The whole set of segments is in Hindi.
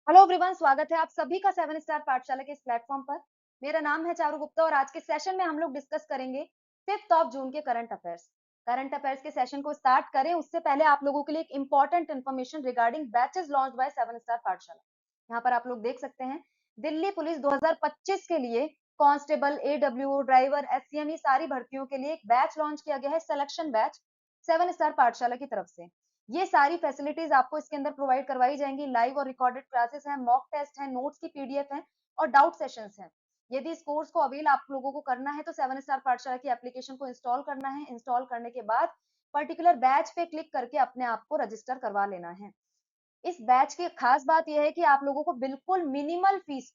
हेलो एवरीवन, स्वागत है आप सभी का 7 स्टार पाठशाला के इस प्लेटफॉर्म पर। मेरा नाम है चारू गुप्ता और आज के सेशन में हम लोग डिस्कस करेंगे 5 जून के करंट अफेयर्स। करंट अफेयर्स के सेशन को स्टार्ट करें उससे पहले आप लोगों के लिए एक important information regarding batches launch by 7 star पाठशाला। यहाँ पर आप लोग देख सकते हैं दिल्ली पुलिस 2025 के लिए कांस्टेबल, एडब्ल्यू, ड्राइवर, एससीएम सारी भर्तियों के लिए एक बैच लॉन्च किया गया है, सिलेक्शन बैच 7 स्टार पाठशाला की तरफ से। ये सारी फैसिलिटीज आपको इसके अंदर प्रोवाइड करवाई जाएंगी। लाइव और रिकॉर्डेड क्लासेस हैं, मॉक टेस्ट है, नोट्स की पीडीएफ है और डाउट सेशंस हैं। यदि इस कोर्स को अवेल आप लोगों को करना है तो 7 स्टार पाठशाला की एप्लीकेशन को इंस्टॉल करना है। इंस्टॉल करने के बाद पर्टिकुलर बैच पे क्लिक करके अपने आप को रजिस्टर करवा लेना है। इस बैच की खास बात यह है कि आप लोगों को बिल्कुल मिनिमल फीस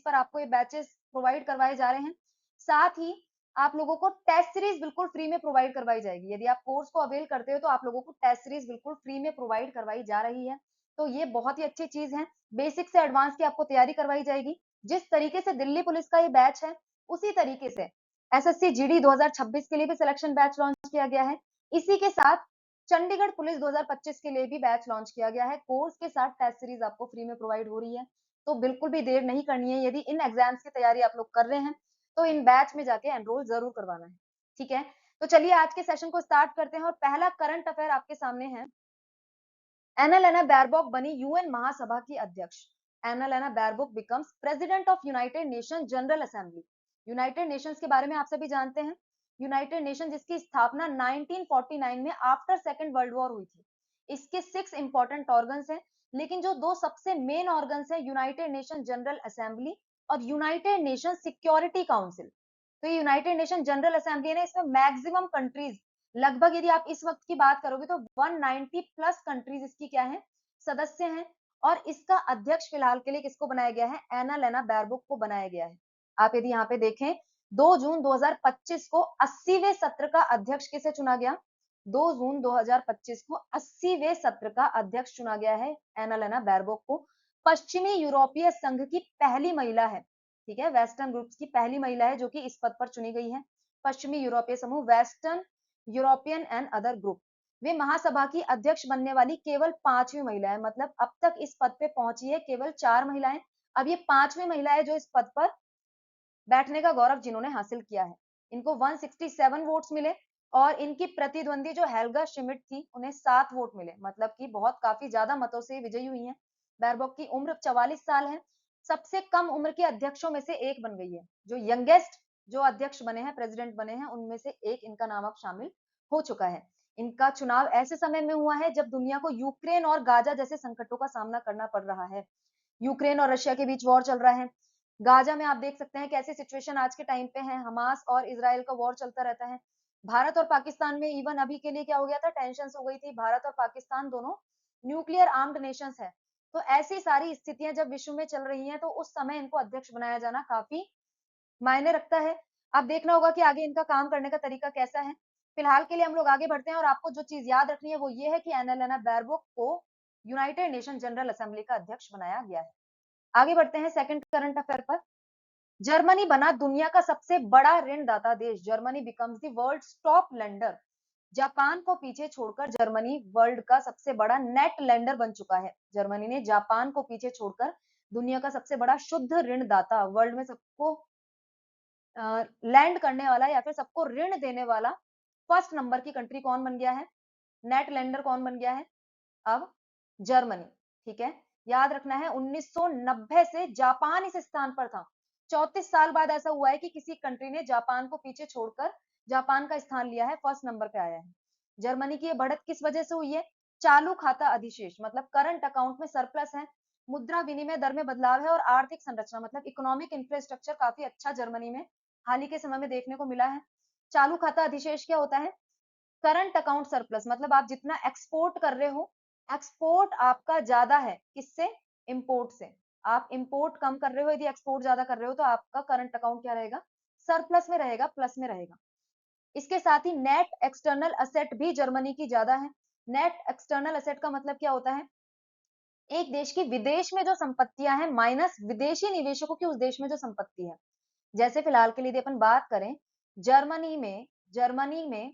पर आपको ये बैचेस प्रोवाइड करवाए जा रहे हैं। साथ ही आप लोगों को टेस्ट सीरीज बिल्कुल फ्री में प्रोवाइड करवाई जाएगी। यदि आप कोर्स को अवेल करते हो तो आप लोगों को टेस्ट सीरीज बिल्कुल फ्री में प्रोवाइड करवाई जा रही है। तो ये बहुत ही अच्छी चीज है। बेसिक से एडवांस की आपको तैयारी करवाई जाएगी। जिस तरीके से दिल्ली पुलिस का ये बैच है उसी तरीके से एसएससी जीडी 2026 के लिए भी सिलेक्शन बैच लॉन्च किया गया है। इसी के साथ चंडीगढ़ पुलिस 2025 के लिए भी बैच लॉन्च किया गया है। कोर्स के साथ टेस्ट सीरीज आपको फ्री में प्रोवाइड हो रही है। तो बिल्कुल भी देर नहीं करनी है। यदि इन एग्जाम्स की तैयारी आप लोग कर रहे हैं तो इन बैच में जाके एनरोल जरूर करवाना है। ठीक है, तो चलिए आज के सेशन को स्टार्ट करते हैं और पहला करंट अफेयर आपके सामने है। एनालेना बैरबॉक बनी यूएन महासभा की अध्यक्ष। Annalena Baerbock becomes president of United Nation General assembly. United Nations के बारे में आप सभी जानते हैं। यूनाइटेड नेशन जिसकी स्थापना 1949 में आफ्टर सेकेंड वर्ल्ड वॉर हुई थी। इसके 6 इंपॉर्टेंट ऑर्गन्स हैं, लेकिन जो दो सबसे मेन ऑर्गन्स हैं यूनाइटेड नेशन जनरल असेंबली और यूनाइटेड नेशन सिक्योरिटी काउंसिल। तो ये यूनाइटेड नेशन जनरल असेंबली है ना, इसमें मैक्सिमम कंट्रीज, लगभग यदि आप इस वक्त की बात करोगे तो 190 प्लस कंट्रीज इसकी क्या है, सदस्य हैं। और इसका अध्यक्ष फिलहाल के लिए किसको बनाया गया है, एनालेना बैरबुक को बनाया गया है। आप यदि यहाँ पे देखें 2 जून 2025 को 80वें सत्र का अध्यक्ष किसे चुना गया, 2 जून 2025 को 80वें सत्र का अध्यक्ष चुना गया है एनालेना बैरबुक को। पश्चिमी यूरोपीय संघ की पहली महिला है। ठीक है, वेस्टर्न ग्रुप्स की पहली महिला है जो कि इस पद पर चुनी गई है। पश्चिमी यूरोपीय समूह, western european and other group. वे महासभा की अध्यक्ष बनने वाली केवल 5वीं महिला है। मतलब अब तक इस पद पे पहुंची है केवल 4 महिलाएं। अब ये 5वीं महिला है जो इस पद पर बैठने का गौरव जिन्होंने हासिल किया है। इनको 167 वोट्स मिले और इनकी प्रतिद्वंदी जो हेल्गा शिमिट थी उन्हें 7 वोट मिले। मतलब कि बहुत काफी ज्यादा मतों से विजयी हुई है। बैरबॉक की उम्र 44 साल है। सबसे कम उम्र के अध्यक्षों में से एक बन गई है। जो यंगेस्ट जो अध्यक्ष बने हैं, प्रेसिडेंट बने हैं, उनमें से एक इनका नाम अब शामिल हो चुका है। इनका चुनाव ऐसे समय में हुआ है जब दुनिया को यूक्रेन और गाजा जैसे संकटों का सामना करना पड़ रहा है। यूक्रेन और रशिया के बीच वॉर चल रहा है। गाजा में आप देख सकते हैं कैसी सिचुएशन आज के टाइम पे है। हमास और इसराइल का वॉर चलता रहता है। भारत और पाकिस्तान में इवन अभी के लिए क्या हो गया था, टेंशन हो गई थी। भारत और पाकिस्तान दोनों न्यूक्लियर आर्म्ड नेशंस है। तो ऐसी सारी स्थितियां जब विश्व में चल रही हैं तो उस समय इनको अध्यक्ष बनाया जाना काफी मायने रखता है। अब देखना होगा कि आगे इनका काम करने का तरीका कैसा है। फिलहाल के लिए हम लोग आगे बढ़ते हैं और आपको जो चीज याद रखनी है वो ये है कि एनालेना बैरबुक को यूनाइटेड नेशन जनरल असेंबली का अध्यक्ष बनाया गया है। आगे बढ़ते हैं सेकंड करंट अफेयर पर। जर्मनी बना दुनिया का सबसे बड़ा ऋणदाता देश। Germany becomes the world's top lender. Japan को पीछे छोड़कर जर्मनी वर्ल्ड का सबसे बड़ा नेट लेंडर बन चुका है। जर्मनी ने जापान को पीछे छोड़कर दुनिया का सबसे बड़ा शुद्ध ऋणदाता, वर्ल्ड में सबको लैंड करने वाला या फिर सबको ऋण देने वाला फर्स्ट नंबर की कंट्री कौन बन गया है, नेट लेंडर कौन बन गया है, अब जर्मनी। ठीक है, याद रखना है 1990 से जापान इस स्थान पर था। 34 साल बाद ऐसा हुआ है कि किसी कंट्री ने जापान को पीछे छोड़कर जापान का स्थान लिया है, फर्स्ट नंबर पे आया है। जर्मनी की ये बढ़त किस वजह से हुई है, चालू खाता अधिशेष मतलब करंट अकाउंट में सरप्लस है, मुद्रा विनिमय दर में बदलाव है और आर्थिक संरचना मतलब इकोनॉमिक इंफ्रास्ट्रक्चर काफी अच्छा जर्मनी में हाल ही के समय में देखने को मिला है। चालू खाता अधिशेष क्या होता है, करंट अकाउंट सरप्लस मतलब आप जितना एक्सपोर्ट कर रहे हो, एक्सपोर्ट आपका ज्यादा है किससे, इंपोर्ट से। आप इंपोर्ट कम कर रहे हो, यदि एक्सपोर्ट ज्यादा कर रहे हो तो आपका करंट अकाउंट क्या रहेगा, सरप्लस में रहेगा, प्लस में रहेगा। इसके साथ ही नेट एक्सटर्नल असेट भी जर्मनी की ज्यादा है। नेट एक्सटर्नल असेट का मतलब क्या होता है, एक देश की विदेश में जो संपत्तियां हैं माइनस विदेशी निवेशकों की उस देश में जो संपत्ति है। जैसे फिलहाल के लिए यदि अपन बात करें, जर्मनी में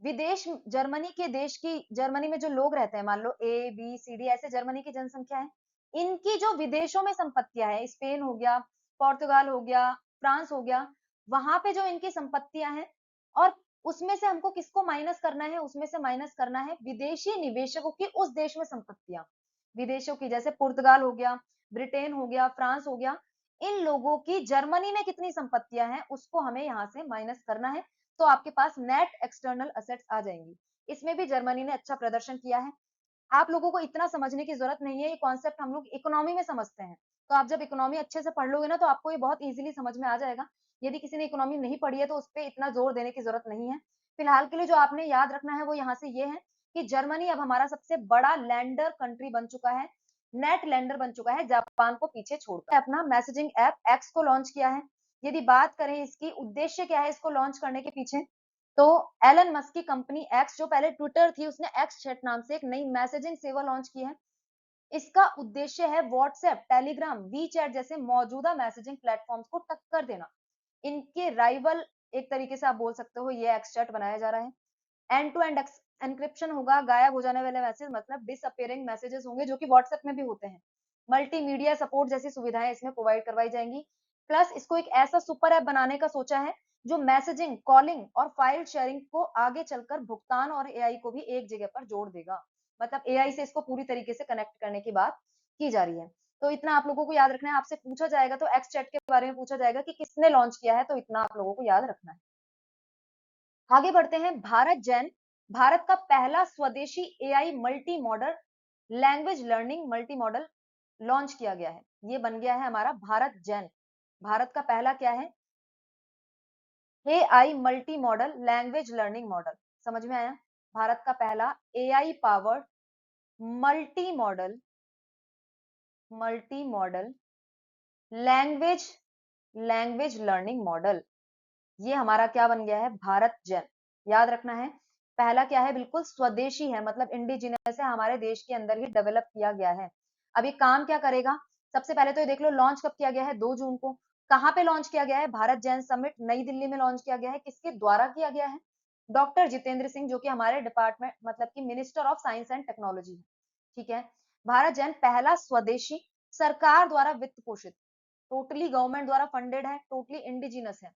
विदेश, जर्मनी के देश की, जर्मनी में जो लोग रहते हैं, मान लो ए बी सी डी ऐसे जर्मनी की जनसंख्या है। इनकी जो विदेशों में संपत्तियां हैं, स्पेन हो गया, पोर्तुगाल हो गया, फ्रांस हो गया, वहां पे जो इनकी संपत्तियां हैं, और उसमें से हमको किसको माइनस करना है, उसमें से माइनस करना है विदेशी निवेशकों की उस देश में संपत्तियां, विदेशों की, जैसे पुर्तगाल हो गया, ब्रिटेन हो गया, फ्रांस हो गया, इन लोगों की जर्मनी में कितनी संपत्तियां हैं उसको हमें यहाँ से माइनस करना है। तो आपके पास नेट एक्सटर्नल असेट्स आ जाएंगी। इसमें भी जर्मनी ने अच्छा प्रदर्शन किया है। आप लोगों को इतना समझने की जरूरत नहीं है, ये कॉन्सेप्ट हम लोग इकोनॉमी में समझते हैं। तो आप जब इकोनॉमी अच्छे से पढ़ लोगे ना, तो आपको ये बहुत इजीली समझ में आ जाएगा। यदि किसी ने इकोनॉमी नहीं पढ़ी है तो उस पर इतना जोर देने की जरूरत नहीं है। फिलहाल के लिए जो आपने याद रखना है वो यहाँ से ये है कि जर्मनी अब हमारा सबसे बड़ा लैंडर कंट्री बन चुका है, नेट लैंडर बन चुका है, जापान को पीछे छोड़कर। अपना मैसेजिंग ऐप एक्स को लॉन्च किया है। यदि बात करें इसकी उद्देश्य क्या है इसको लॉन्च करने के पीछे, तो एलन मस्क की कंपनी एक्स, जो पहले ट्विटर थी, उसने एक्स चैट नाम से एक नई मैसेजिंग सेवा लॉन्च की है। इसका उद्देश्य है व्हाट्सएप, टेलीग्राम, वी चैट जैसे मौजूदा मैसेजिंग प्लेटफॉर्म्स को टक्कर देना। इनके राइवल एक तरीके से आप बोल सकते हो ये एक्स चैट बनाया जा रहा है। एंड टू एंड एनक्रिप्शन होगा, गायब हो जाने वाले मैसेज मतलब डिसअपियरिंग मैसेजेस होंगे, जो कि व्हाट्सएप में भी होते हैं। मल्टीमीडिया सपोर्ट जैसी सुविधाएं इसमें प्रोवाइड करवाई जाएंगी। प्लस इसको एक ऐसा सुपर ऐप बनाने का सोचा है जो मैसेजिंग, कॉलिंग और फाइल शेयरिंग को आगे चलकर भुगतान और एआई को भी एक जगह पर जोड़ देगा। मतलब एआई से इसको पूरी तरीके से कनेक्ट करने की बात की जा रही है। तो इतना आप लोगों को याद रखना है। आपसे पूछा जाएगा तो एक्स चैट के बारे में पूछा जाएगा कि किसने लॉन्च किया है, तो इतना आप लोगों को याद रखना है। आगे बढ़ते हैं। भारत जैन, भारत का पहला स्वदेशी AI multi modal language learning multi modal launch किया गया है। ये बन गया है हमारा भारत जैन। भारत का पहला क्या है? AI multi modal language learning model. समझ में आया? भारत का पहला AI powered multi modal language language learning model, ये हमारा क्या बन गया है? भारत जैन। याद रखना है, पहला क्या है? बिल्कुल स्वदेशी है, मतलब इंडिजिनस है, हमारे देश के अंदर ही डेवलप किया गया है। अब ये काम क्या करेगा? सबसे पहले तो ये देख लो, लॉन्च कब किया गया है? 2 जून को। कहाँ पे लॉन्च किया गया है? भारत जैन समिट नई दिल्ली में लॉन्च किया गया है। किसके द्वारा किया गया है? डॉक्टर जितेंद्र सिंह, जो कि हमारे डिपार्टमेंट मतलब कि minister of science and technology है। ठीक है। भारत जैन पहला स्वदेशी, सरकार द्वारा वित्त पोषित, टोटली गवर्नमेंट द्वारा फंडेड है, टोटली इंडिजिनस है,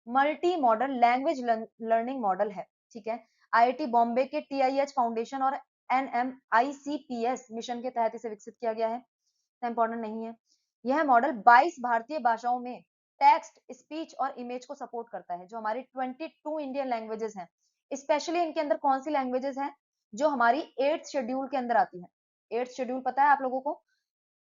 multi modal language learning model है। ठीक है। आईआईटी बॉम्बे के टीआईएच फाउंडेशन और एनएमआईसीपीएस मिशन के तहत इसे विकसित किया गया है। इंपॉर्टेंट नहीं है। यह मॉडल 22 भारतीय भाषाओं में टेक्स्ट, स्पीच और इमेज को सपोर्ट करता है। जो हमारी 22 इंडियन लैंग्वेजेस हैं, स्पेशली इनके अंदर कौन सी लैंग्वेजेस हैं? जो हमारी 8th शेड्यूल के अंदर आती है। 8th शेड्यूल पता है आप लोगों को?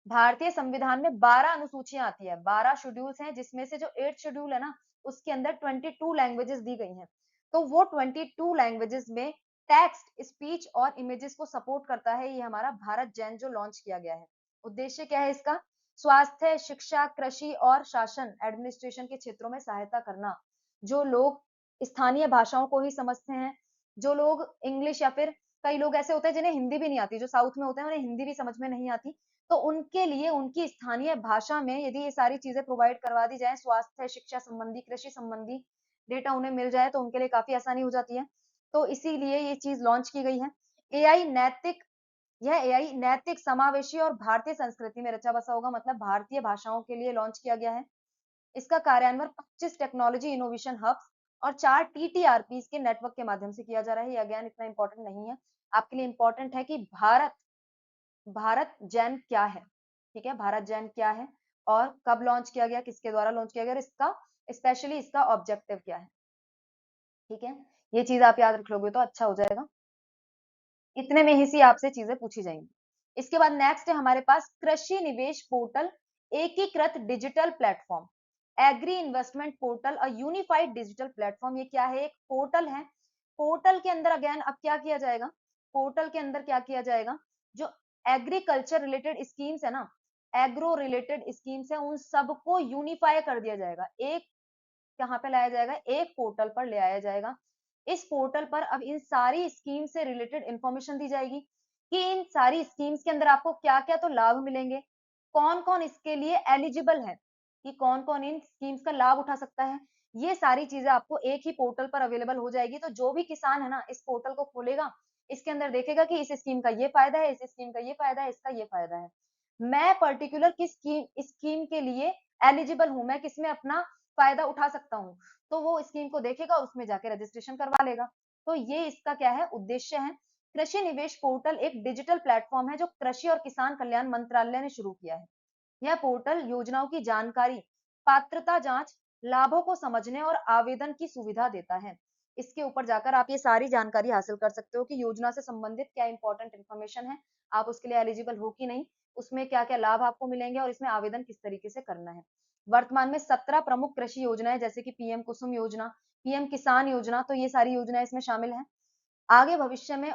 भारतीय संविधान में 12 अनुसूचियां आती है, 12 शेड्यूल्स हैं, जिसमें से जो 8th शेड्यूल है ना, उसके अंदर 22 लैंग्वेजेस दी गई हैं। तो वो 22 लैंग्वेजेस में टेक्स्ट, स्पीच और इमेजेस को सपोर्ट करता है। ये हमारा भारत जैन जो लॉन्च किया गया है। उद्देश्य क्या है इसका? स्वास्थ्य, शिक्षा, कृषि और शासन एडमिनिस्ट्रेशन के क्षेत्रों में सहायता करना। जो लोग स्थानीय भाषाओं को ही समझते हैं, जो लोग इंग्लिश, या फिर कई लोग ऐसे होते हैं जिन्हें हिंदी भी नहीं आती, जो साउथ में होते हैं उन्हें हिंदी भी समझ में नहीं आती, तो उनके लिए उनकी स्थानीय भाषा में यदि ये सारी चीजें प्रोवाइड करवा दी जाए, स्वास्थ्य, शिक्षा संबंधी, कृषि संबंधी डेटा उन्हें मिल जाए, तो उनके लिए काफी आसानी हो जाती है। तो इसीलिए ये चीज लॉन्च की गई है। एआई नैतिक, यह एआई नैतिक, समावेशी और भारतीय संस्कृति में रचा बसा होगा, मतलब भारतीय भाषाओं के लिए लॉन्च किया गया है। इसका कार्यान्वयन 25 टेक्नोलॉजी इनोवेशन हब्स और 4 टीटीआरपी के नेटवर्क के माध्यम से किया जा रहा है। ये अगेन इतना इंपॉर्टेंट नहीं है, आपके लिए इंपॉर्टेंट है कि भारत जैन क्या है। ठीक है, भारत जैन क्या है और कब लॉन्च किया गया, किसके द्वारा लॉन्च किया गया, और इसका स्पेशली इसका ऑब्जेक्टिव क्या है। ठीक है, ये चीज आप याद रख लोगे तो अच्छा हो जाएगा। इतने में ही सी आपसे चीजें पूछी जाएंगी। इसके बाद नेक्स्ट है हमारे पास कृषि निवेश पोर्टल, एकीकृत digital platform, agri investment portal, a unified digital platform. ये क्या है? एक पोर्टल है। पोर्टल के अंदर अगेन अब क्या किया जाएगा? पोर्टल के अंदर क्या किया जाएगा? जो एग्रीकल्चर रिलेटेड स्कीम्स है ना, एग्रो रिलेटेड स्कीम्स है, उन सबको यूनिफाई कर दिया जाएगा। एक कहाँ पे लाया जाएगा? एक पोर्टल पर ले आया जाएगा। इस पोर्टल पर अब इन सारी स्कीम से रिलेटेड इंफॉर्मेशन दी जाएगी कि इन सारी स्कीम्स के अंदर आपको क्या क्या तो लाभ मिलेंगे, कौन कौन इसके लिए एलिजिबल है, कि कौन कौन इन स्कीम्स का लाभ उठा सकता है। ये सारी चीजें आपको एक ही पोर्टल पर अवेलेबल हो जाएगी। तो जो भी किसान है ना, इस पोर्टल को खोलेगा, इसके अंदर देखेगा कि इस स्कीम का ये फायदा है, इस स्कीम का ये फायदा है, इसका ये फायदा है। मैं पर्टिकुलर किस स्कीम के लिए एलिजिबल हूँ, मैं किसमें अपना फायदा उठा सकता हूँ, तो वो स्कीम को देखेगा और उसमें जाके रजिस्ट्रेशन करवा लेगा। तो ये इसका क्या है, उद्देश्य है। कृषि निवेश पोर्टल एक डिजिटल प्लेटफॉर्म है जो कृषि और किसान कल्याण मंत्रालय ने शुरू किया है। यह पोर्टल योजनाओं की जानकारी, पात्रता जांच, लाभों को समझने और आवेदन की सुविधा देता है। इसके ऊपर जाकर आप ये सारी जानकारी हासिल कर सकते हो कि योजना से संबंधित क्या इंपॉर्टेंट इन्फॉर्मेशन है, आप उसके लिए एलिजिबल हो कि नहीं, उसमें क्या-क्या लाभ आपको मिलेंगे और इसमें आवेदन किस तरीके से करना है। वर्तमान में 17 प्रमुख कृषि योजनाएं जैसे कि पीएम कुसुम योजना, पीएम किसान योजना, तो ये सारी योजनाएं इसमें शामिल हैं। आगे भविष्य में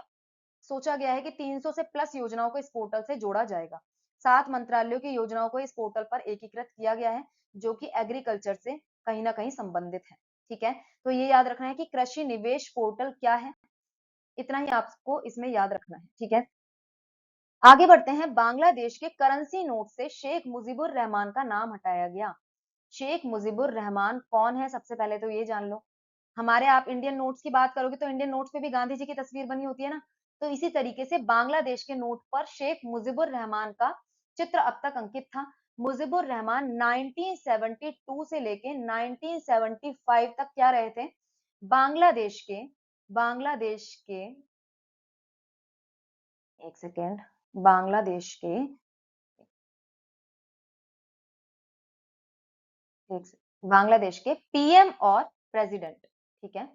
सोचा गया है कि 300 से प्लस योजनाओं को इस पोर्टल से जोड़ा जाएगा। 7 मंत्रालयों की योजनाओं को इस पोर्टल पर एकीकृत किया गया है, जो कि एग्रीकल्चर से कहीं न कहीं संबंधित है। ठीक है? तो ये याद रखना है कि कृषि निवेश पोर्टल क्या है, इतना ही आपको इसमें याद रखना है। ठीक है? आगे बढ़ते हैं, बांग्लादेश के करेंसी नोट से शेख मुजीबुर रहमान का नाम हटाया गया। शेख मुजीबुर रहमान कौन है, सबसे पहले तो ये जान लो। हमारे आप इंडियन नोट्स की बात करोगे तो इंडियन नोट्स पे भी गांधी जी की तस्वीर बनी होती है ना, तो इसी तरीके से बांग्लादेश के नोट पर शेख मुजीबुर रहमान का चित्र अब तक अंकित था। मुजीबुर रहमान 1972 से लेके 1975 तक क्या रहे थे, बांग्लादेश के एक सेकेंड, बांग्लादेश के बांग्लादेश के पीएम और प्रेसिडेंट। ठीक है,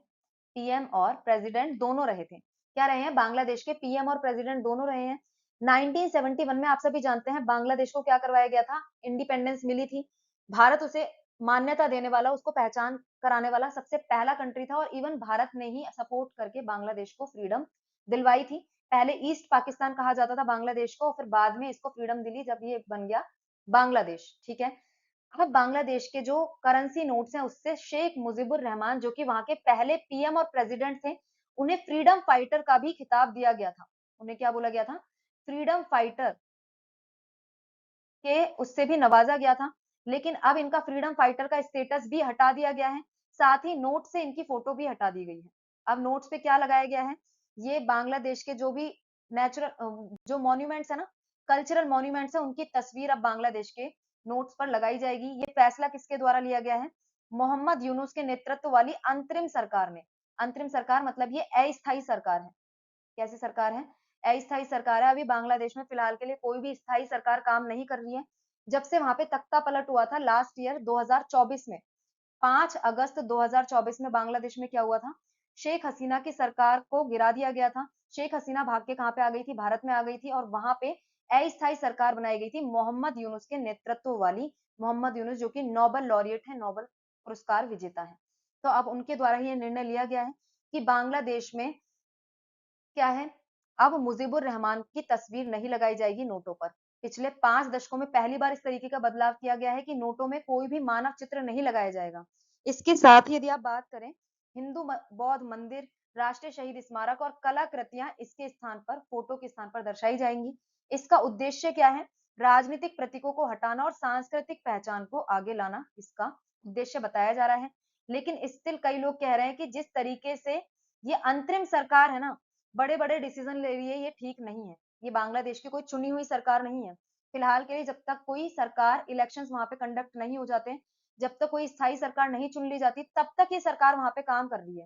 पीएम और प्रेसिडेंट दोनों रहे थे। क्या रहे हैं, बांग्लादेश के पीएम और प्रेसिडेंट दोनों रहे हैं। 1971 में आप सभी जानते हैं बांग्लादेश को क्या करवाया गया था, इंडिपेंडेंस मिली थी। भारत उसे मान्यता देने वाला, उसको पहचान कराने वाला सबसे पहला कंट्री था और इवन भारत ने ही सपोर्ट करके बांग्लादेश को फ्रीडम दिलवाई थी। पहले ईस्ट पाकिस्तान कहा जाता था बांग्लादेश को, फिर बाद में इसको फ्रीडम दिली जब ये बन गया बांग्लादेश। ठीक है, अब बांग्लादेश के जो करेंसी नोट्स हैं उससे शेख मुजीबुर रहमान जो कि वहां के पहले पीएम और प्रेसिडेंट थे, उन्हें फ्रीडम फाइटर का भी खिताब दिया गया था। उन्हें क्या बोला गया था, फ्रीडम फाइटर के उससे भी नवाजा गया था। लेकिन अब इनका फ्रीडम फाइटर का स्टेटस भी हटा दिया गया है, साथ ही नोट से इनकी फोटो भी हटा दी गई है। अब नोट्स पे क्या लगाया गया है, ये बांग्लादेश के जो भी नेचुरल जो मॉन्यूमेंट्स है ना, कल्चरल मॉन्यूमेंट्स है, उनकी तस्वीर अब बांग्लादेश के नोट्स पर लगाई जाएगी। ये फैसला किसके द्वारा लिया गया है, मोहम्मद यूनुस के नेतृत्व वाली अंतरिम सरकार ने। अंतरिम सरकार मतलब ये अस्थायी सरकार है। कैसी सरकार है, अस्थायी सरकार है। अभी बांग्लादेश में फिलहाल के लिए कोई भी स्थायी सरकार काम नहीं कर रही है। जब से वहां पे तख्ता पलट हुआ था लास्ट ईयर 2024 में, 5 अगस्त 2024 में बांग्लादेश में क्या हुआ था, शेख हसीना की सरकार को गिरा दिया गया था। शेख हसीना भाग के कहां पे आ गई थी, भारत में आ गई थी और वहां पे अस्थायी सरकार बनाई गई थी मोहम्मद यूनुस के नेतृत्व वाली। मोहम्मद यूनुस जो कि नोबेल लॉरिएट है, नोबेल पुरस्कार विजेता है। तो अब उनके द्वारा ही निर्णय लिया गया है कि बांग्लादेश में क्या है, अब मुजीबुर रहमान की तस्वीर नहीं लगाई जाएगी नोटों पर। पिछले 5 दशकों में पहली बार इस तरीके का बदलाव किया गया है कि नोटों में कोई भी मानव चित्र नहीं लगाया जाएगा। इसके साथ ही यदि आप बात करें, हिंदू बौद्ध मंदिर, राष्ट्रीय शहीद स्मारक और कलाकृतियां इसके स्थान पर, फोटो के स्थान पर दर्शाई जाएंगी। इसका उद्देश्य क्या है, राजनीतिक प्रतीकों को हटाना और सांस्कृतिक पहचान को आगे लाना इसका उद्देश्य बताया जा रहा है। लेकिन स्टिल कई लोग कह रहे हैं कि जिस तरीके से ये अंतरिम सरकार है ना, बड़े-बड़े डिसीजन ले रही है, ये ठीक नहीं है। ये बांग्लादेश की कोई चुनी हुई सरकार नहीं है। फिलहाल के लिए जब तक कोई सरकार इलेक्शंस वहाँ पे कंडक्ट नहीं हो जाते, जब तक कोई स्थायी सरकार नहीं चुन ली जाती, तब तक ये सरकार वहाँ पे काम कर रही है।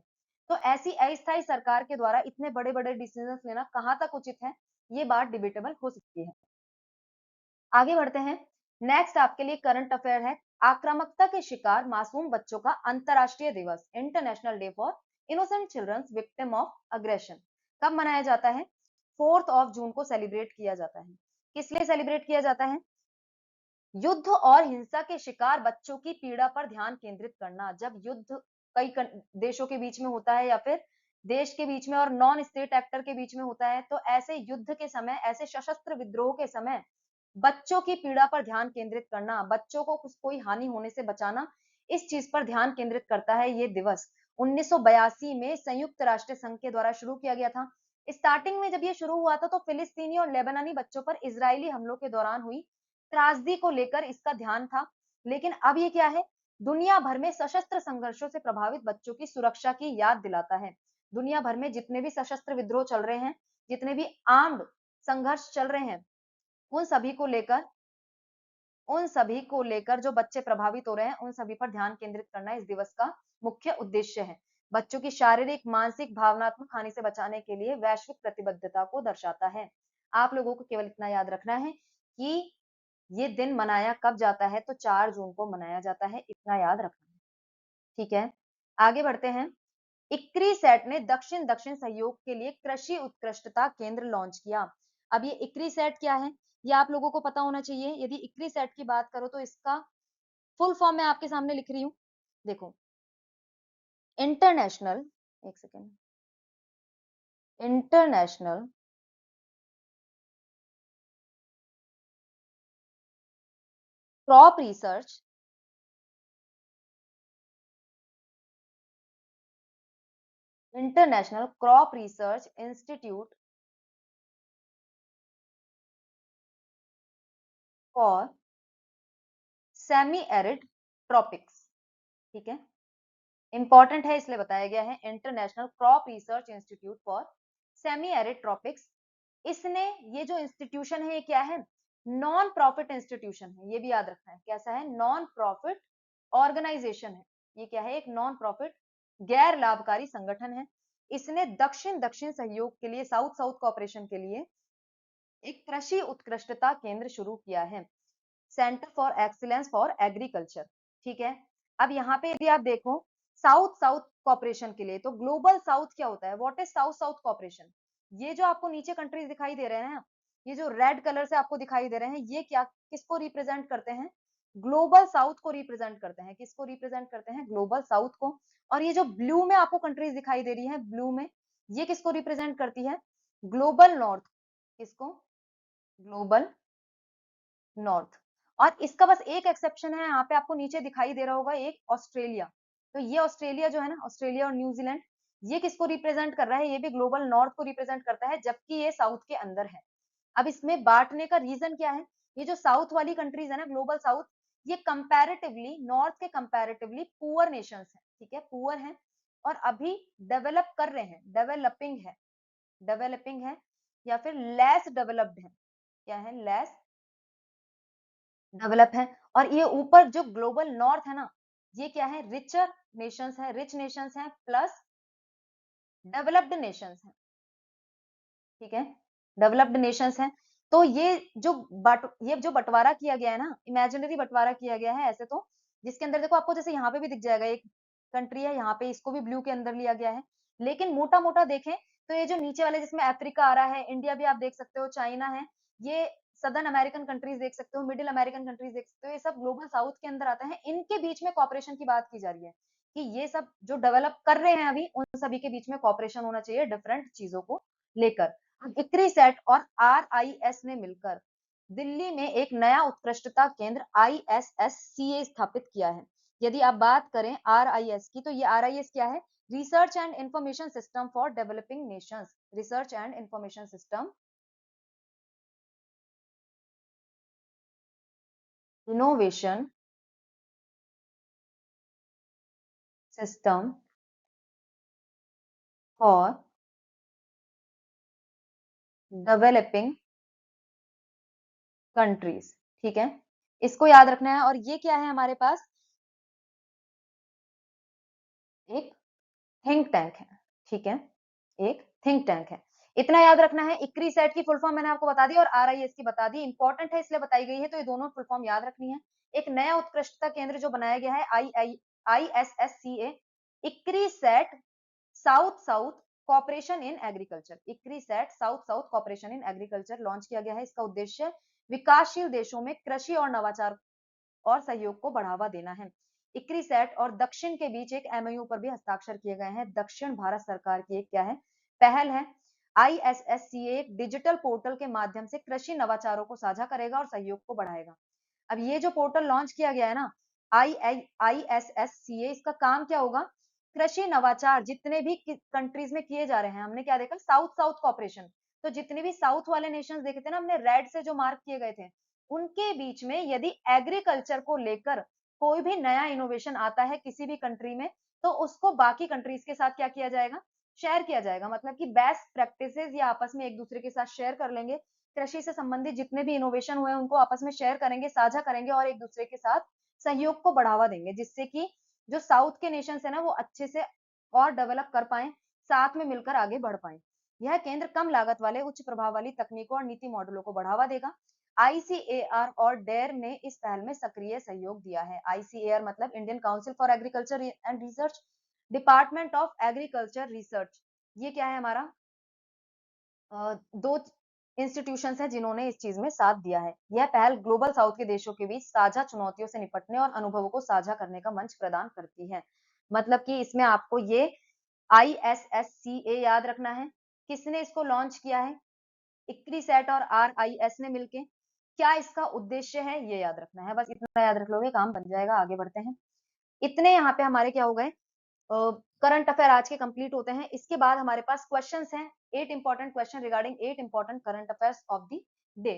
तो ऐसी अस्थायी सरकार के द्वारा इतने बड़े-बड़े डिसीजंस लेना कहाँ तक उचित है, ये बात डिबेटेबल हो सकती है। आगे बढ़ते हैं। नेक्स्ट आपके लिए करंट अफेयर है, आक्रामकता के शिकार मासूम बच्चों का अंतरराष्ट्रीय दिवस, international day for innocent children's victim of aggression, कब मनाया जाता है, 4th ऑफ जून को सेलिब्रेट किया जाता है। किस लिए सेलिब्रेट किया जाता है, युद्ध और हिंसा के शिकार बच्चों की पीड़ा पर ध्यान केंद्रित करना। जब युद्ध कई देशों के बीच में होता है या फिर देश के बीच में और नॉन स्टेट एक्टर के बीच में होता है, तो ऐसे युद्ध के समय, ऐसे सशस्त्र विद्रोह के समय बच्चों की पीड़ा पर ध्यान केंद्रित करना, बच्चों को कुछ कोई हानि होने से बचाना, इस चीज पर ध्यान केंद्रित करता है ये दिवस। 1982 में संयुक्त राष्ट्र संघ के द्वारा शुरू किया गया था। स्टार्टिंग में जब ये शुरू हुआ था तो फिलिस्तीनी और लेबनानी बच्चों पर इजरायली हमलों के दौरान हुई त्रासदी को लेकर इसका ध्यान था। लेकिन अब ये क्या है, दुनिया भर में सशस्त्र संघर्षों से प्रभावित बच्चों की सुरक्षा की याद दिलाता है। दुनिया भर में जितने भी सशस्त्र विद्रोह चल रहे हैं, जितने भी आर्म्ड संघर्ष चल रहे हैं, उन सभी को लेकर उन सभी को लेकर जो बच्चे प्रभावित हो रहे हैं, उन सभी पर ध्यान केंद्रित करना इस दिवस का मुख्य उद्देश्य है। बच्चों की शारीरिक, मानसिक, भावनात्मक हानि से बचाने के लिए वैश्विक प्रतिबद्धता को दर्शाता है। आप लोगों को केवल इतना याद रखना है कि ये दिन मनाया कब जाता है, तो 4 जून को मनाया जाता है, इतना याद रखना है। ठीक है, आगे बढ़ते हैं। इक्रीसैट ने दक्षिण दक्षिण सहयोग के लिए कृषि उत्कृष्टता केंद्र लॉन्च किया। अब ये इक्रीसैट क्या है, ये आप लोगों को पता होना चाहिए। यदि इक्रीसैट की बात करो तो इसका फुल फॉर्म मैं आपके सामने लिख रही हूं, देखो। इंटरनेशनल, एक second, international crop research international crop research institute for semi arid tropics. ठीक है, इंपॉर्टेंट है इसलिए बताया गया है। International crop research institute for semi arid tropics. इसने, ये जो इंस्टीट्यूशन है ये क्या है, नॉन प्रॉफिट इंस्टीट्यूशन है, ये भी याद रखना है। कैसा है, नॉन प्रॉफिट ऑर्गेनाइजेशन है। ये क्या है, एक नॉन प्रॉफिट गैर लाभकारी संगठन है। इसने दक्षिण दक्षिण सहयोग के लिए, साउथ साउथ कॉपरेशन के लिए एक कृषि उत्कृष्टता केंद्र शुरू किया है, centre for excellence for agriculture. ठीक है, अब यहाँ पे यदि आप देखो साउथ साउथ कॉपरेशन के लिए, तो ग्लोबल साउथ क्या होता है, what is south south cooperation. ये जो आपको नीचे कंट्रीज दिखाई दे रहे हैं ना, ये जो रेड कलर से आपको दिखाई दे रहे हैं, ये क्या, किसको रिप्रेजेंट करते हैं, ग्लोबल साउथ को रिप्रेजेंट करते हैं। किसको रिप्रेजेंट करते हैं, ग्लोबल साउथ को। और ये जो ब्लू में आपको कंट्रीज दिखाई दे रही है, ब्लू में, ये किसको रिप्रेजेंट करती है, ग्लोबल नॉर्थ। किसको, ग्लोबल नॉर्थ। और इसका बस एक एक्सेप्शन है, यहाँ पे आपको नीचे दिखाई दे रहा होगा एक, ऑस्ट्रेलिया। तो ये ऑस्ट्रेलिया जो है ना, ऑस्ट्रेलिया और न्यूजीलैंड, ये किसको रिप्रेजेंट कर रहा है, ये भी ग्लोबल नॉर्थ को रिप्रेजेंट करता है, जबकि ये साउथ के अंदर है। अब इसमें बांटने का रीजन क्या है, ये जो साउथ वाली कंट्रीज है ना, ग्लोबल साउथ, ये कंपैरेटिवली नॉर्थ के कंपैरेटिवली पुअर नेशंस हैं। ठीक है, पुअर हैं और अभी डेवलप कर रहे हैं, डेवलपिंग है, डेवलपिंग है, या फिर लेस डेवलप्ड है। क्या है, लेस डेवलप है। और ये ऊपर जो ग्लोबल नॉर्थ है ना, ये क्या है, रिचर नेशंस है, रिच नेशंस हैं प्लस डेवलप्ड नेशंस हैं। ठीक है, डेवलप्ड नेशंस हैं। तो ये जो बंटवारा किया गया है ना, इमेजिनरी बंटवारा किया गया है ऐसे तो, जिसके अंदर देखो आपको जैसे यहाँ पे भी दिख जाएगा, एक कंट्री है यहाँ पे, इसको भी ब्लू के अंदर लिया गया है। लेकिन मोटा मोटा देखें तो ये जो नीचे वाले, जिसमें अफ्रीका आ रहा है, इंडिया भी आप देख सकते हो, चाइना है, ये सदर्न अमेरिकन कंट्रीज देख सकते हो, मिडिल अमेरिकन कंट्रीज देख सकते हो, ये सब ग्लोबल साउथ के अंदर आते हैं। इनके बीच में कॉपरेशन की बात की जा रही है कि ये सब जो डेवलप कर रहे हैं अभी, उन सभी के बीच में कॉपरेशन होना चाहिए डिफरेंट चीजों को लेकर। इक्रीसेट और आरआईएस ने मिलकर दिल्ली में एक नया उत्कृष्टता केंद्र आईएसएससीए स्थापित किया है। यदि आप बात करें आरआईएस की, तो ये आरआईएस क्या है, research and information system for developing Nations, research and information system, innovation system for developing countries. ठीक है, इसको याद रखना है। और ये क्या है हमारे पास, एक थिंक टैंक है। ठीक है, एक थिंक टैंक है, इतना याद रखना है। इक्रीसेट की फुल फॉर्म मैंने आपको बता दी और आरआईएस की बता दी, इंपॉर्टेंट है इसलिए बताई गई है, तो ये दोनों फुल फॉर्म याद रखनी है। एक नया उत्कृष्टता केंद्र जो बनाया गया है, ISSCA, ICRISAT south south cooperation in agriculture, ICRISAT south south cooperation in agriculture launch किया गया है। इसका उद्देश्य विकासशील देशों में कृषि और नवाचार और सहयोग को बढ़ावा देना है। इक्रीसेट और दक्षिण के बीच एक एमओयू पर भी हस्ताक्षर किए गए हैं। दक्षिण भारत सरकार की एक क्या है, पहल है। आईएसएससीए एक डिजिटल पोर्टल के माध्यम से कृषि नवाचारों को साझा करेगा और सहयोग को बढ़ाएगा। अब ये जो पोर्टल लॉन्च किया गया है ना, आईएसएससीए, इसका काम क्या होगा, कृषि नवाचार जितने भी कंट्रीज में किए जा रहे हैं, हमने क्या देखा, साउथ साउथ कॉपरेशन, तो जितने भी साउथ वाले नेशंस देखे थे ना हमने, रेड से जो मार्क किए गए थे, उनके बीच में यदि एग्रीकल्चर को लेकर कोई भी नया इनोवेशन आता है किसी भी कंट्री में, तो उसको बाकी कंट्रीज के साथ क्या किया जाएगा, शेयर किया जाएगा। मतलब कि बेस्ट प्रैक्टिसेस या आपस में एक दूसरे के साथ शेयर कर लेंगे, कृषि से संबंधित जितने भी इनोवेशन हुए उनको आपस में शेयर करेंगे, साझा करेंगे और एक दूसरे के साथ सहयोग को बढ़ावा देंगे, जिससे कि जो साउथ के नेशंस है ना वो अच्छे से और डेवलप कर पाए, साथ में मिलकर आगे बढ़ पाए। यह केंद्र कम लागत वाले उच्च प्रभाव वाली तकनीकों और नीति मॉडलों को बढ़ावा देगा। आईसीएआर और डेर ने इस पहल में सक्रिय सहयोग दिया है। आईसीएआर मतलब Indian council for agriculture and research, department of agriculture research. ये क्या है हमारा, दो इंस्टीट्यूशंस हैं जिन्होंने इस चीज में साथ दिया है। यह पहल ग्लोबल साउथ के देशों के बीच साझा चुनौतियों से निपटने और अनुभवों को साझा करने का मंच प्रदान करती है। मतलब कि इसमें आपको ये ISSCA याद रखना है। किसने इसको लॉन्च किया है? इक्रिसैट और RIS ने मिलके। क्या इसका उद्देश्य है ये याद रखना है, बस इतना याद रख लोगे काम बन जाएगा। आगे बढ़ते हैं। इतने यहाँ पे हमारे क्या हो गए, करंट अफेयर आज के कंप्लीट होते हैं। इसके बाद हमारे पास क्वेश्चंस हैं, 8 important question regarding 8 important current affairs of the day.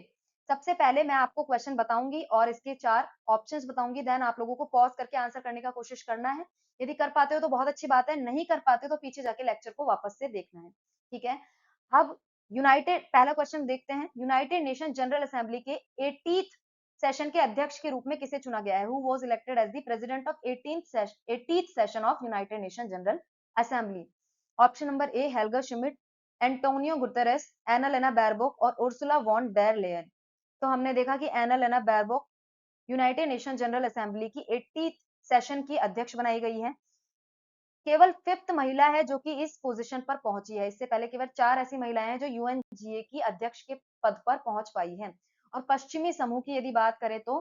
सबसे पहले मैं आपको क्वेश्चन बताऊंगी और इसके 4 ऑप्शंस बताऊंगी, देन आप लोगों को पॉज करके आंसर करने का कोशिश करना है। यदि कर पाते हो तो बहुत अच्छी बात है, नहीं कर पाते तो पीछे जाके लेक्चर को वापस से देखना है, ठीक है। अब यूनाइटेड, पहला क्वेश्चन देखते हैं। यूनाइटेड नेशन जनरल असेंबली के 80th सेशन के अध्यक्ष के रूप में किसे चुना गया है? Who was elected as the president of 80th session of United Nation General Assembly? Option number A Helga Schmid, Antonio Guterres, Annalena Baerbock और उर्सुला वॉन डेर लेयन। तो हमने देखा कि एना लेना बैरबोक यूनाइटेड नेशन जनरल असेंबली की 80th सेशन की अध्यक्ष बनाई गई है। केवल 5th महिला है जो कि इस पोजीशन पर पहुंची है। इससे पहले केवल 4 ऐसी महिलाएं हैं जो यूएनजीए की अध्यक्ष के पद पर पहुंच पाई हैं। और पश्चिमी समूह की यदि बात करें तो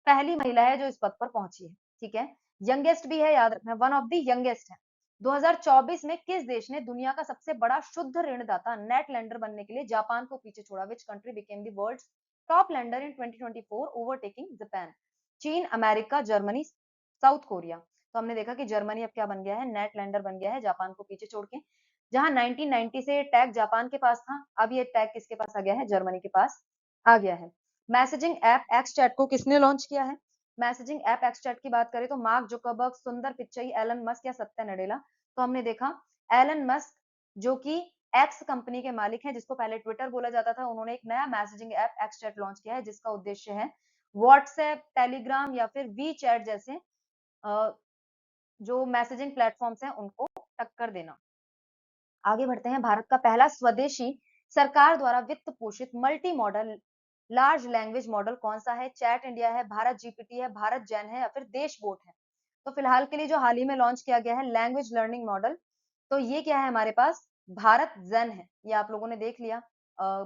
पहली महिला है जो इस पद पर पहुंची है, ठीक है। यंगेस्ट भी है, याद रखना, वन ऑफ द यंगेस्ट है। 2024 में किस देश ने दुनिया का सबसे बड़ा शुद्ध ऋणदाता नेट लेंडर बनने के लिए जापान को पीछे छोड़ा? Which country became the world's top lender in 2024 overtaking Japan? चीन, अमेरिका, जर्मनी, साउथ कोरिया। तो हमने देखा कि जर्मनी अब क्या बन गया है, नेट लेंडर बन गया है जापान को पीछे छोड़ के। जहां 1990 से टैग जापान के पास था, अब ये टैग किसके पास आ गया है? जर्मनी के पास आ गया है। मैसेजिंग ऐप एक्सचैट को किसने लॉन्च किया है? मैसेजिंग ऐप एक्सचैट की बात करें तो मार्क जुकरबर्ग, सुंदर पिच्चई, एलन मस्क या सत्या नडेला? तो हमने देखा एलन मस्क जो कि एक्स कंपनी के मालिक हैं, जिसको पहले ट्विटर बोला जाता था, उन्होंने एक नया मैसेजिंग ऐप एक्सचैट लॉन्च किया है जिसका उद्देश्य है व्हाट्सएप, टेलीग्राम या फिर वी चैट जैसे जो मैसेजिंग प्लेटफॉर्म्स हैं उनको टक्कर देना। आगे बढ़ते हैं। भारत का पहला स्वदेशी सरकार द्वारा वित्त पोषित multi modal large language model कौन सा है? चैट इंडिया है, भारत जीपीटी है, भारत जैन है या फिर देश बोट है? तो फिलहाल के लिए जो हाल ही में लॉन्च किया गया है लैंग्वेज लर्निंग मॉडल, तो ये क्या है हमारे पास? भारत जैन है। ये आप लोगों ने देख लिया।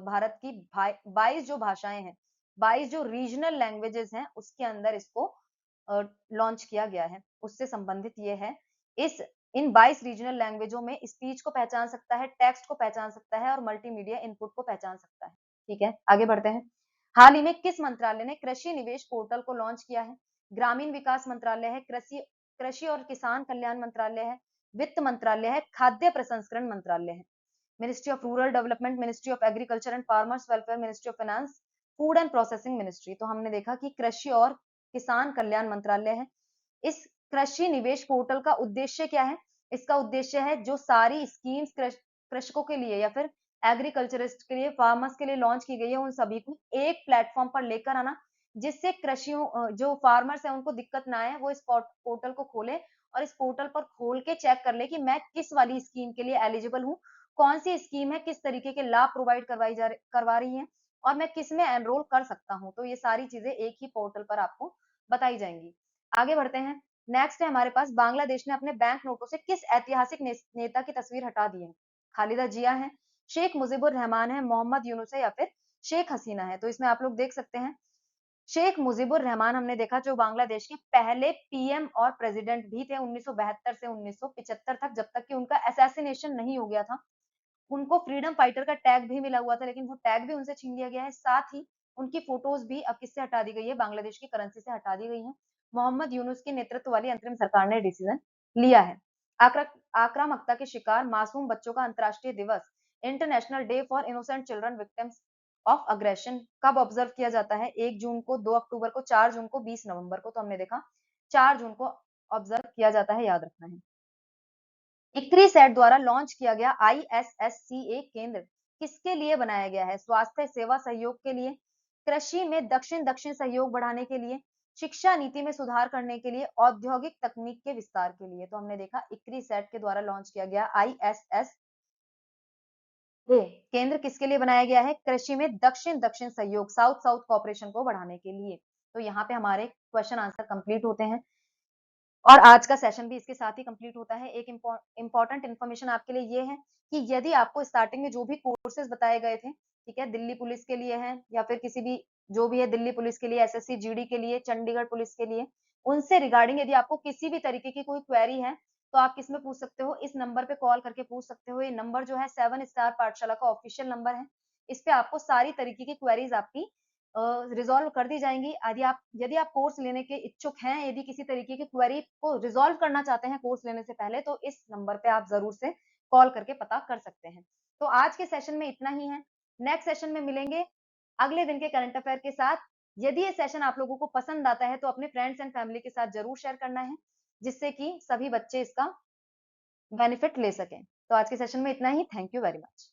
भारत की 22 जो भाषाएं हैं, 22 जो रीजनल लैंग्वेजेस हैं उसके अंदर इसको लॉन्च किया गया है, उससे संबंधित ये है। इस इन 22 रीजनल लैंग्वेजों में स्पीच को पहचान सकता है, टेक्स्ट को पहचान सकता है और मल्टीमीडिया इनपुट को पहचान सकता है, ठीक है। आगे बढ़ते हैं। हाल ही में किस मंत्रालय ने कृषि निवेश पोर्टल को लॉन्च किया है? ग्रामीण विकास मंत्रालय है, कृषि कृषि और किसान कल्याण मंत्रालय है, वित्त मंत्रालय है, खाद्य प्रसंस्करण मंत्रालय है? Ministry of rural development, ministry of agriculture and farmers welfare, ministry of finance, food and processing ministry. तो हमने देखा कि कृषि और किसान कल्याण मंत्रालय है। इस कृषि निवेश पोर्टल का उद्देश्य क्या है? इसका उद्देश्य है जो सारी स्कीम्स कृषकों के लिए या फिर एग्रीकल्चरिस्ट के लिए, फार्मर्स के लिए लॉन्च की गई है, उन सभी को एक प्लेटफॉर्म पर लेकर आना, जिससे कृषियों जो फार्मर्स है उनको दिक्कत ना आए। वो इस पोर्टल को खोले और इस पोर्टल पर खोल के चेक कर ले कि मैं किस वाली स्कीम के लिए एलिजिबल हूँ, कौन सी स्कीम है, किस तरीके के लाभ प्रोवाइड करवा रही है और मैं किस में एनरोल कर सकता हूँ। तो ये सारी चीजें एक ही पोर्टल पर आपको बताई जाएंगी। आगे बढ़ते हैं। नेक्स्ट है हमारे पास, बांग्लादेश ने अपने बैंक नोटों से किस ऐतिहासिक नेता की तस्वीर हटा दी है? खालिदा जिया है, शेख मुजीबुर रहमान है, मोहम्मद यूनुस है या फिर शेख हसीना है? तो इसमें आप लोग देख सकते हैं शेख मुजीबुर रहमान हमने देखा जो बांग्लादेश के पहले पीएम और प्रेसिडेंट भी थे 1972 से 1975 तक, जब तक कि उनका असैसिनेशन नहीं हो गया था। उनको फ्रीडम फाइटर का टैग भी मिला हुआ था, लेकिन वो टैग भी उनसे छीन लिया गया है। साथ ही उनकी फोटोज भी अब किससे हटा दी गई है? बांग्लादेश की करेंसी से हटा दी गई है। मोहम्मद यूनुस के नेतृत्व वाली अंतरिम सरकार ने डिसीजन लिया है। आक्रामकता के शिकार मासूम बच्चों का अंतर्राष्ट्रीय दिवस, international day for innocent children victims of aggression, कब ऑब्जर्व किया जाता है? 1 जून को, 2 अक्टूबर को, 4 जून को, 20 नवंबर को? तो हमने देखा 4 जून को ऑब्जर्व किया जाता है, याद रखना है। इक्रिसैट द्वारा लॉन्च किया गया ISSCA केंद्र किसके लिए बनाया गया है? स्वास्थ्य सेवा सहयोग के लिए, कृषि में दक्षिण-दक्षिण सहयोग बढ़ाने के लिए, शिक्षा नीति में सुधार करने के लिए, औद्योगिक तकनीक के विस्तार के लिए। तो हमने देखा इक्री सेट के द्वारा लॉन्च किया गया आईएसएस ए केंद्र किसके लिए बनाया गया है? कृषि में दक्षिण-दक्षिण सहयोग, साउथ साउथ कोऑपरेशन को बढ़ाने के लिए। तो यहाँ पे हमारे क्वेश्चन आंसर कंप्लीट होते हैं और आज का सेशन भी इसके साथ ही कंप्लीट होता है। एक इम्पोर्टेंट इन्फॉर्मेशन आपके लिए ये है कि यदि आपको स्टार्टिंग में जो भी कोर्सेज बताए गए थे, ठीक है, दिल्ली पुलिस के लिए है या फिर किसी भी जो भी है दिल्ली पुलिस के लिए, एसएससी जीडी के लिए, चंडीगढ़ पुलिस के लिए, उनसे रिगार्डिंग यदि आपको किसी भी तरीके की कोई क्वेरी है, तो आप किसमें पूछ सकते हो? इस नंबर पे कॉल करके पूछ सकते हो। ये नंबर जो है 7 स्टार पाठशाला का ऑफिशियल नंबर है। इस पे आपको सारी तरीके की क्वेरीज आपकी रिजॉल्व कर दी जाएंगी। यदि आप कोर्स लेने के इच्छुक हैं, यदि किसी तरीके की क्वेरी को रिजॉल्व करना चाहते हैं कोर्स लेने से पहले, तो इस नंबर पे आप जरूर से कॉल करके पता कर सकते हैं। तो आज के सेशन में इतना ही है। नेक्स्ट सेशन में मिलेंगे अगले दिन के करंट अफेयर के साथ। यदि ये सेशन आप लोगों को पसंद आता है तो अपने फ्रेंड्स एंड फैमिली के साथ जरूर शेयर करना है, जिससे कि सभी बच्चे इसका बेनिफिट ले सकें। तो आज के सेशन में इतना ही। Thank you very much.